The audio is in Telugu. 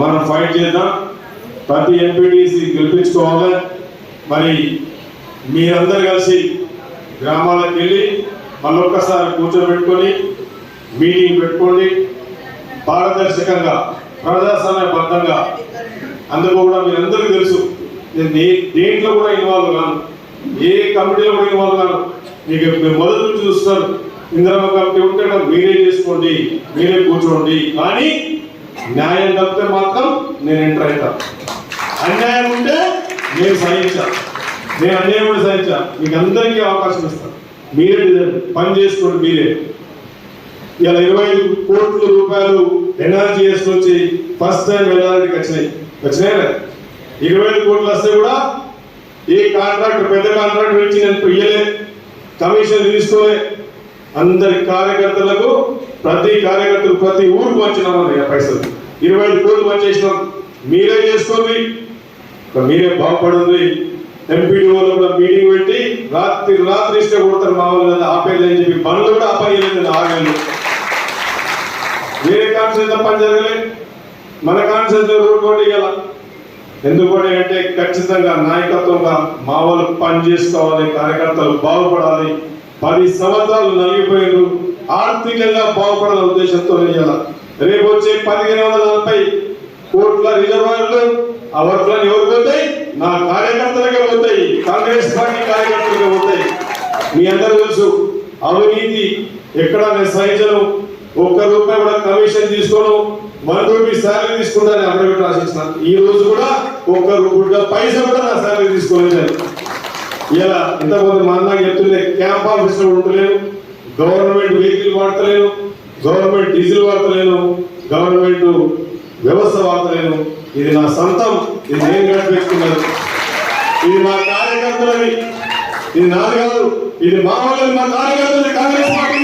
మనం ఫైట్ చేద్దాం, ప్రతి ఎంపీటీసీ గెలిపించుకోవాలి. మరి మీరందరూ కలిసి గ్రామాలకు వెళ్ళి మళ్ళొక్కసారి కూర్చోబెట్టుకొని మీటింగ్ పెట్టుకోండి. పారదర్శకంగా ప్రజాస్వామ్యబద్ధంగా, అందుకు కూడా మీరందరికీ తెలుసు, నేను దేంట్లో కూడా ఇన్వాల్వ్ కాను, ఏ కమిటీలో కూడా ఇన్వాల్వ్ కాను. మీకు మీరు మొదటి నుంచి చూస్తారు, ఇందిరమ్మ కమిటీ ఉంటే మీరే చేసుకోండి, మీరే కూర్చోండి, కానీ న్యాయం తప్పితే మాత్రం నేను ఎంటర్ అవుతాను. అన్యాయం ఉంటే నేను సహించాను, నేను అన్యాయం కూడా సహించాను. మీకు అందరికీ అవకాశం ఇస్తాను, మీరే పని చేసుకోండి. మీరే ఇలా 25 కోట్ల రూపాయలు ఎన్ఆర్జీఎస్ నుంచి ఫస్ట్ టైం వెళ్ళడానికి వచ్చినాయి. 25 కోట్లు వస్తే కూడా ఏ కాంట్రాక్టర్, పెద్ద కాంట్రాక్టర్ నుంచి నేను ఇయ్యలే, కమిషన్ తీసుకోలే. అందరి కార్యకర్తలకు, ప్రతి కార్యకర్తలు ప్రతి ఊరికి పంచినామని పైసలు 25 కోట్లు పనిచేసినాం. మీరే చేసుకోండి, మీరే బాగుపడుంది. ఎంపీడీఓలో కూడా మీటింగ్ పెట్టి రాత్రి ఇస్తే కొడతారు మా వాళ్ళు కదా, ఆపేయాలని చెప్పి పనులు కూడా ఆపేయలేదు. 6 నెలలు వేరే కాన్సెన్స్ పని జరగలే, మన కాన్సెన్స్ ఊరుకోండి. ఇలా ఎందుకు అంటే ఖచ్చితంగా నాయకత్వంగా మా వాళ్ళు పని చేసుకోవాలి, కార్యకర్తలు బాగుపడాలి. 10 సంవత్సరాలు నలిగిపోయారు, ఆర్థికంగా బాగుపడాలనే ఉద్దేశంతో ఇలా రేపు వచ్చే 1540 కోట్ల రిజర్వాయర్లు ఆ వర్క్లను ఎవరు పోతాయి? నా కార్యకర్తలకే పోతాయి, కాంగ్రెస్ పార్టీ కార్యకర్తలకే పోతాయి. మీ అందరూ తెలుసు, అవినీతి ఎక్కడ నేను సహించను, ₹1 కూడా కమిషన్ తీసుకోను, ₹1 శాలరీ తీసుకుంటానని అప్పుడు రాసిచ్చిన. ఈ రోజు కూడా ₹1 పైసా కూడా నా శాలరీ తీసుకోలేదు. ఇలా ఇంతకుముందు మా అన్నకి చెప్తుండే, క్యాంప్ ఆఫీస్ లో ఉండలేను, గవర్నమెంట్ వెహికల్ వాడతలేను, గవర్నమెంట్ డీజిల్ వాడతలేను, గవర్నమెంట్ వ్యవస్థ వాడతలేను. ఇది నా సొంతం, ఇది నేను గడిపెట్టుకున్నాను, ఇది మా కార్యకర్తలని, ఇది నాది కాదు, ఇది మా వాళ్ళని, మా కార్యకర్తలని, కాంగ్రెస్ పార్టీ